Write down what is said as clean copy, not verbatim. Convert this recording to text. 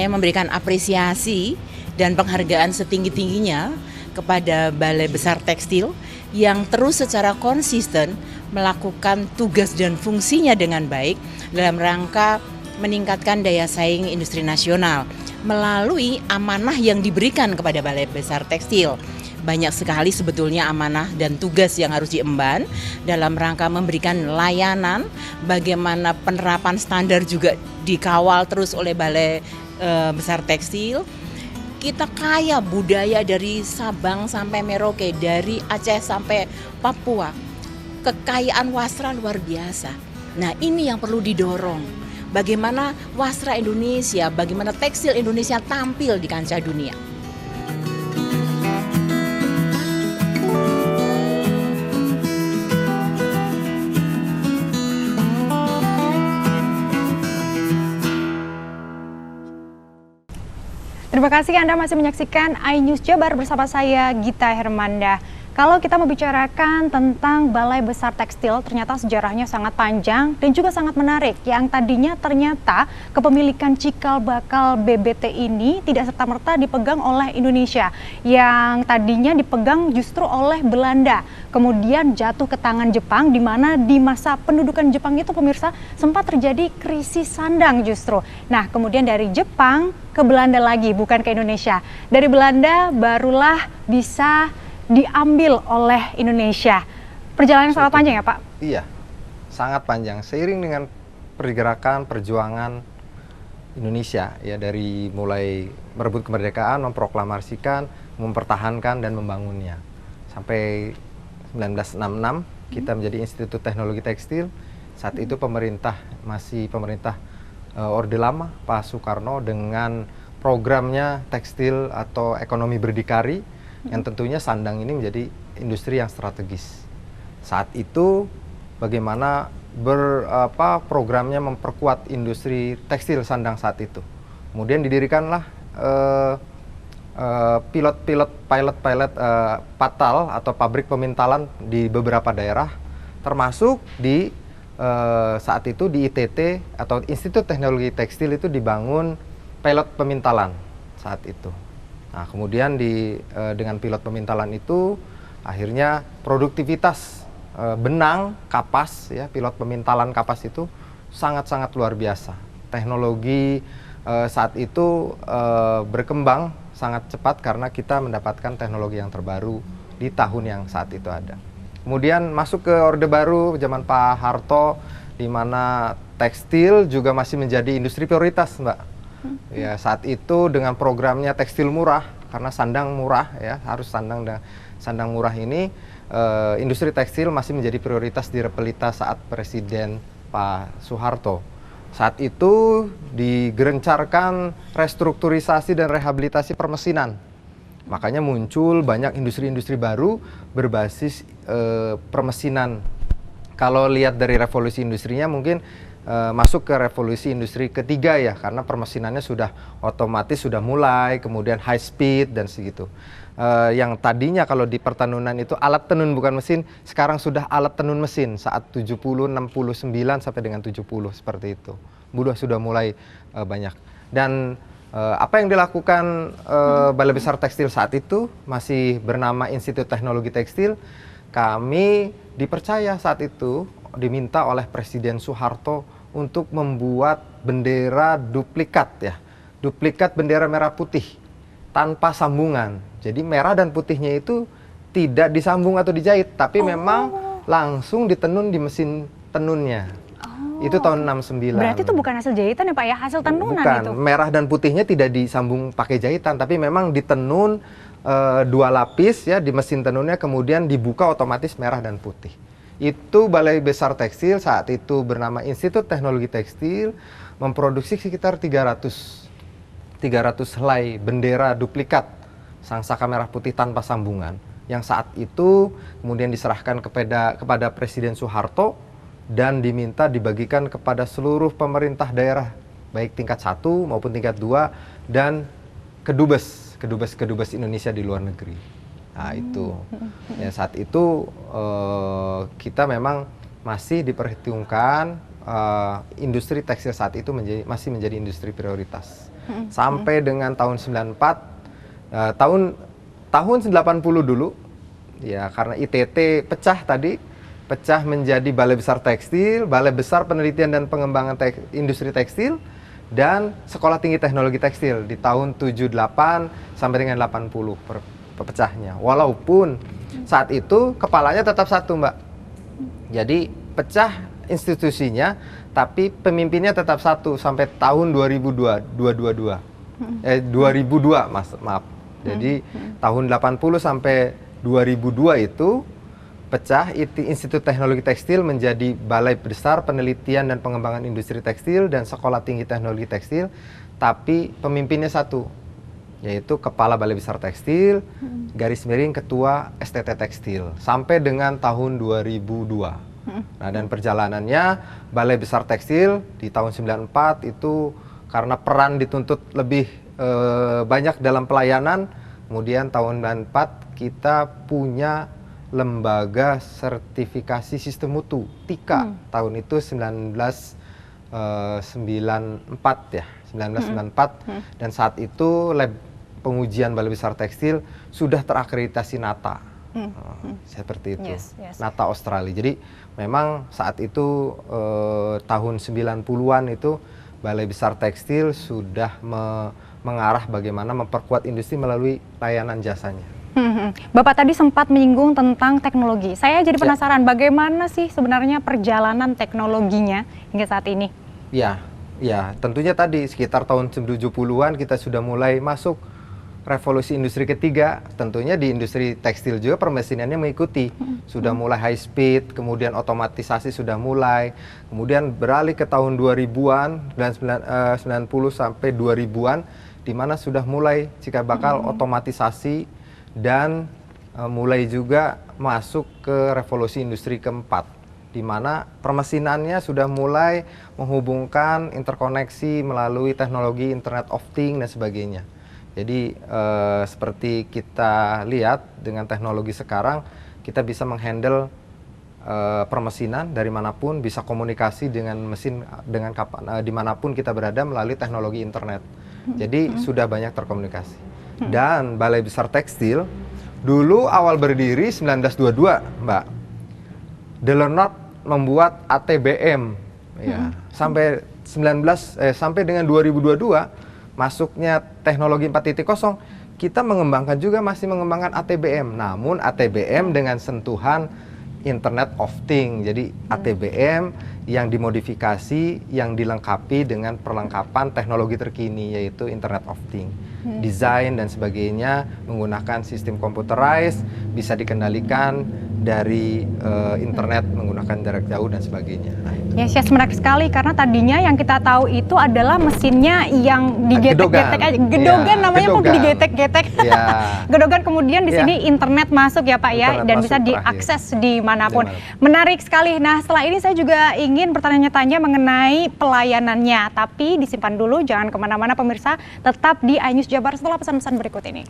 saya memberikan apresiasi dan penghargaan setinggi-tingginya kepada Balai Besar Tekstil yang terus secara konsisten melakukan tugas dan fungsinya dengan baik dalam rangka meningkatkan daya saing industri nasional melalui amanah yang diberikan kepada Balai Besar Tekstil. Banyak sekali sebetulnya amanah dan tugas yang harus diemban dalam rangka memberikan layanan, bagaimana penerapan standar juga dikawal terus oleh Balai Besar Tekstil. Kita kaya budaya dari Sabang sampai Merauke, dari Aceh sampai Papua. Kekayaan wasra luar biasa. Nah, ini yang perlu didorong. Bagaimana wasra Indonesia, bagaimana tekstil Indonesia tampil di kancah dunia. Terima kasih Anda masih menyaksikan iNews Jabar bersama saya Gita Hermanda. Kalau kita membicarakan tentang Balai Besar Tekstil, ternyata sejarahnya sangat panjang dan juga sangat menarik. Yang tadinya ternyata kepemilikan cikal bakal BBT ini tidak serta-merta dipegang oleh Indonesia. Yang tadinya dipegang justru oleh Belanda. Kemudian jatuh ke tangan Jepang, di mana di masa pendudukan Jepang itu pemirsa sempat terjadi krisis sandang justru. Nah, kemudian dari Jepang ke Belanda lagi, bukan ke Indonesia. Dari Belanda barulah bisa diambil oleh Indonesia. Perjalanan sangat panjang ya Pak? Iya, sangat panjang. Seiring dengan pergerakan, perjuangan Indonesia, ya dari mulai merebut kemerdekaan, memproklamasikan, mempertahankan dan membangunnya. Sampai 1966 kita menjadi Institut Teknologi Tekstil. Saat itu masih pemerintah Orde Lama, Pak Soekarno, dengan programnya tekstil atau ekonomi berdikari, yang tentunya sandang ini menjadi industri yang strategis. Saat itu bagaimana programnya memperkuat industri tekstil sandang saat itu. Kemudian didirikanlah pilot patal atau pabrik pemintalan di beberapa daerah, termasuk di saat itu di ITT atau Institut Teknologi Tekstil itu dibangun pilot pemintalan saat itu. Nah, kemudian dengan pilot pemintalan itu akhirnya produktivitas benang kapas, ya, pilot pemintalan kapas itu sangat-sangat luar biasa. Teknologi saat itu berkembang sangat cepat karena kita mendapatkan teknologi yang terbaru di tahun yang saat itu ada. Kemudian masuk ke Orde Baru zaman Pak Harto, di mana tekstil juga masih menjadi industri prioritas, Mbak. Ya, saat itu dengan programnya tekstil murah, karena sandang murah, ya, harus sandang murah ini, industri tekstil masih menjadi prioritas di Repelita saat Presiden Pak Soeharto. Saat itu digerencarkan restrukturisasi dan rehabilitasi permesinan. Makanya muncul banyak industri-industri baru berbasis permesinan. Kalau lihat dari revolusi industrinya mungkin masuk ke revolusi industri ketiga, ya, karena permesinannya sudah otomatis sudah mulai, kemudian high speed dan segitu. Yang tadinya kalau di pertenunan itu alat tenun bukan mesin, sekarang sudah alat tenun mesin saat 70, 69 sampai dengan 70 seperti itu. Sudah mulai banyak. Dan apa yang dilakukan Balai Besar Tekstil saat itu masih bernama Institut Teknologi Tekstil. Kami dipercaya saat itu, diminta oleh Presiden Soeharto untuk membuat bendera duplikat, ya, duplikat bendera merah putih tanpa sambungan. Jadi merah dan putihnya itu tidak disambung atau dijahit, tapi memang langsung ditenun di mesin tenunnya. Itu tahun 69. Berarti itu bukan hasil jahitan ya Pak ya, hasil tenunan bukan, itu? Merah dan putihnya tidak disambung pakai jahitan, tapi memang ditenun 2 lapis, ya, di mesin tenunnya, kemudian dibuka otomatis merah dan putih. Itu Balai Besar Tekstil saat itu bernama Institut Teknologi Tekstil memproduksi sekitar 300 helai bendera duplikat sangsaka merah putih tanpa sambungan, yang saat itu kemudian diserahkan kepada Presiden Soeharto dan diminta dibagikan kepada seluruh pemerintah daerah, baik tingkat 1 maupun tingkat 2 dan kedubes Indonesia di luar negeri. Nah, itu ya, saat itu kita memang masih diperhitungkan industri tekstil saat itu masih menjadi industri prioritas. sampai dengan tahun 94, tahun 80 dulu, ya karena ITT pecah menjadi Balai Besar Tekstil, Balai Besar Penelitian dan Pengembangan Industri Tekstil, dan Sekolah Tinggi Teknologi Tekstil di tahun 78 sampai dengan 80 pecahnya. Walaupun saat itu kepalanya tetap satu, Mbak. Jadi pecah institusinya, tapi pemimpinnya tetap satu sampai tahun 2002, maaf. Jadi tahun 80 sampai 2002 itu pecah Institut Teknologi Tekstil menjadi Balai Besar Penelitian dan Pengembangan Industri Tekstil dan Sekolah Tinggi Teknologi Tekstil, tapi pemimpinnya satu, yaitu Kepala Balai Besar Tekstil, garis miring Ketua STT Tekstil, sampai dengan tahun 2002. Nah, dan perjalanannya Balai Besar Tekstil di tahun 94 itu karena peran dituntut lebih banyak dalam pelayanan, kemudian tahun 94 kita punya Lembaga Sertifikasi Sistem Mutu, TIKA, tahun itu 1994 ya, 1994, dan saat itu lab pengujian Balai Besar Tekstil sudah terakreditasi NATA, seperti itu, NATA Australia. Jadi memang saat itu tahun 90-an itu Balai Besar Tekstil sudah mengarah bagaimana memperkuat industri melalui layanan jasanya. Bapak tadi sempat menyinggung tentang teknologi. Saya jadi penasaran bagaimana sih sebenarnya perjalanan teknologinya hingga saat ini? Ya, tentunya tadi sekitar tahun 70-an kita sudah mulai masuk revolusi industri ketiga. Tentunya di industri tekstil juga permesinannya mengikuti. Sudah mulai high speed, kemudian otomatisasi sudah mulai. Kemudian beralih ke tahun 2000-an, 90 sampai 2000-an, di mana sudah mulai cikal bakal otomatisasi dan mulai juga masuk ke revolusi industri keempat, di mana permesinannya sudah mulai menghubungkan interkoneksi melalui teknologi Internet of Things dan sebagainya. Jadi seperti kita lihat dengan teknologi sekarang, kita bisa menghandle permesinan dari manapun, bisa komunikasi dengan mesin dengan dimanapun kita berada melalui teknologi internet. Jadi sudah banyak terkomunikasi. Dan Balai Besar Tekstil dulu awal berdiri 1922, Mbak. Delernot membuat ATBM, ya. Sampai sampai dengan 2022 masuknya teknologi 4.0, kita mengembangkan juga masih mengembangkan ATBM. Namun ATBM dengan sentuhan Internet of Things. Jadi ATBM yang dimodifikasi, yang dilengkapi dengan perlengkapan teknologi terkini, yaitu Internet of Things. Desain dan sebagainya menggunakan sistem computerized, bisa dikendalikan dari internet menggunakan jarak jauh dan sebagainya. Nah, yes, menarik sekali karena tadinya yang kita tahu itu adalah mesinnya yang digetek-getek aja, gedogan namanya pun digetek-getek. Gedogan, kemudian di sini internet masuk ya Pak ya, dan bisa diakses dimanapun. Menarik sekali. Nah, setelah ini saya juga ingin bertanya-tanya mengenai pelayanannya, tapi disimpan dulu, jangan kemana-mana pemirsa, tetap di iNews Jabar setelah pesan-pesan berikut ini.